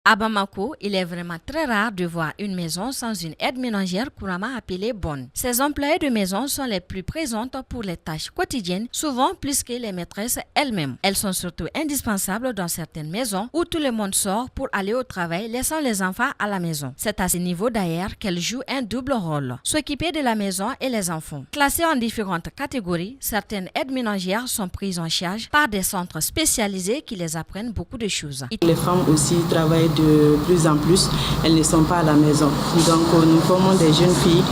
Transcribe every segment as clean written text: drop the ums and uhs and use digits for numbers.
À Bamako, il est vraiment très rare de voir une maison sans une aide ménagère couramment appelée bonne. Ces employées de maison sont les plus présentes pour les tâches quotidiennes, souvent plus que les maîtresses elles-mêmes. Elles sont surtout indispensables dans certaines maisons où tout le monde sort pour aller au travail, laissant les enfants à la maison. C'est à ce niveau d'ailleurs qu'elles jouent un double rôle, s'occuper de la maison et les enfants. Classées en différentes catégories, certaines aides ménagères sont prises en charge par des centres spécialisés qui les apprennent beaucoup de choses. Les femmes aussi travaillent de plus en plus, elles ne sont pas à la maison. Donc nous formons des jeunes filles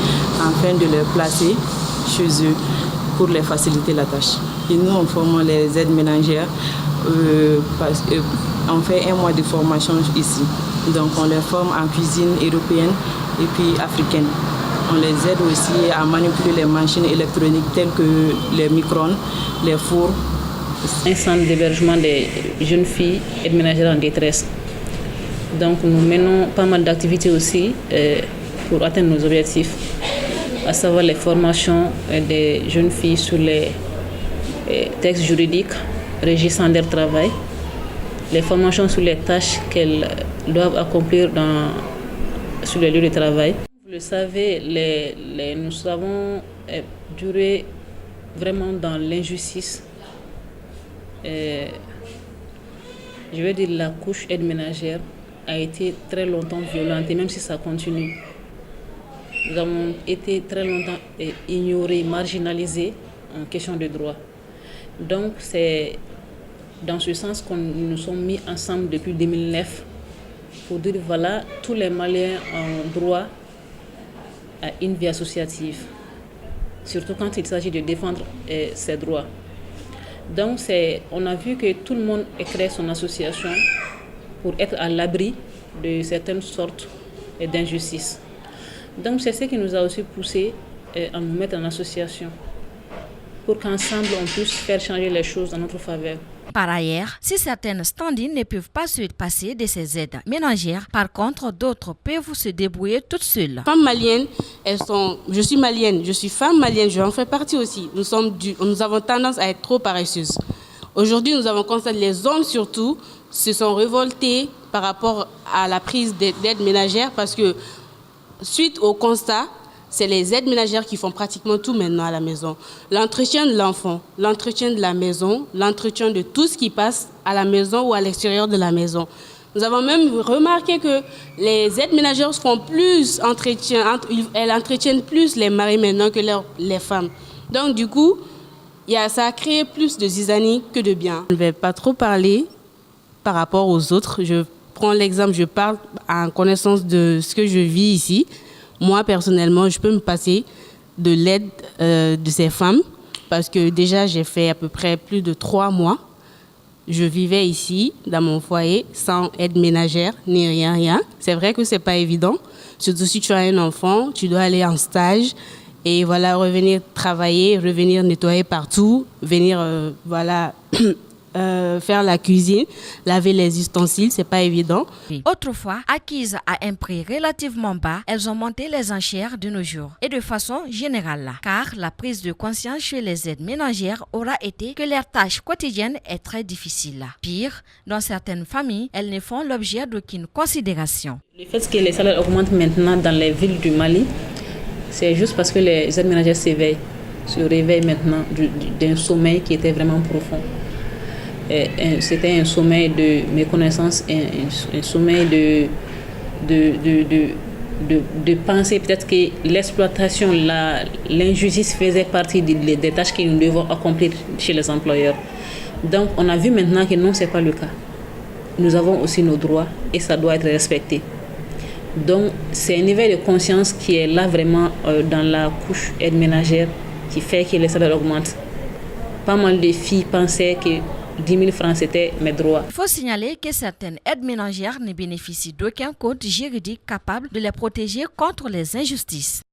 afin de les placer chez eux pour les faciliter la tâche. Et nous, on forme les aides ménagères, on fait 1 mois de formation ici. Donc on les forme en cuisine européenne et puis africaine. On les aide aussi à manipuler les machines électroniques telles que les micro-ondes, les fours. Un centre d'hébergement des jeunes filles aides ménagères en détresse. Donc nous menons pas mal d'activités aussi pour atteindre nos objectifs, à savoir les formations des jeunes filles sur les textes juridiques régissant leur travail, les formations sur les tâches qu'elles doivent accomplir sur le lieu de travail. Vous le savez, nous avons duré vraiment dans l'injustice. Je vais dire la couche aide ménagère a été très longtemps violente et même si ça continue, nous avons été très longtemps ignorés, marginalisés en question de droit. Donc c'est dans ce sens qu'on nous sommes mis ensemble depuis 2009 pour dire voilà, tous les Maliens ont droit à une vie associative, surtout quand il s'agit de défendre ses droits. Donc on a vu que tout le monde a créé son association pour être à l'abri de certaines sortes d'injustices. Donc c'est ce qui nous a aussi poussé à nous mettre en association pour qu'ensemble on puisse faire changer les choses en notre faveur. Par ailleurs, si certaines stand-in ne peuvent pas se passer de ces aides ménagères, par contre, d'autres peuvent se débrouiller toutes seules. Les femmes maliennes, je suis malienne, je suis femme malienne, je en fais partie aussi. Nous avons tendance à être trop paresseuses. Aujourd'hui, nous avons constaté que les hommes surtout se sont révoltés par rapport à la prise d'aide ménagère parce que suite au constat, c'est les aides ménagères qui font pratiquement tout maintenant à la maison. L'entretien de l'enfant, l'entretien de la maison, l'entretien de tout ce qui passe à la maison ou à l'extérieur de la maison. Nous avons même remarqué que les aides ménagères font plus entretien, elles entretiennent plus les maris maintenant que les femmes. Donc du coup, ça a créé plus de zizanie que de bien. Je ne vais pas trop parler par rapport aux autres. Je prends l'exemple, je parle en connaissance de ce que je vis ici. Moi, personnellement, je peux me passer de l'aide de ces femmes parce que déjà, j'ai fait à peu près plus de 3 mois. Je vivais ici, dans mon foyer, sans aide ménagère, ni rien. C'est vrai que ce n'est pas évident. Surtout si tu as un enfant, tu dois aller en stage et voilà, revenir travailler, revenir nettoyer partout, venir faire la cuisine, laver les ustensiles, c'est pas évident. Autrefois, acquises à un prix relativement bas, elles ont monté les enchères de nos jours et de façon générale, car la prise de conscience chez les aides ménagères aura été que leur tâche quotidienne est très difficile. Pire, dans certaines familles, elles ne font l'objet d'aucune considération. Le fait que les salaires augmentent maintenant dans les villes du Mali, c'est juste parce que les aides ménagères se réveillent maintenant d'un sommeil qui était vraiment profond. C'était un sommeil de méconnaissance, un sommeil de penser peut-être que l'exploitation, l'injustice faisait partie des tâches que nous devons accomplir chez les employeurs. Donc on a vu maintenant que non, ce n'est pas le cas. Nous avons aussi nos droits et ça doit être respecté. Donc c'est un éveil de conscience qui est là vraiment dans la couche aide ménagère qui fait que les salaires augmentent. Pas mal de filles pensaient que 10 000 francs, c'était mes droits. Il faut signaler que certaines aides ménagères ne bénéficient d'aucun code juridique capable de les protéger contre les injustices.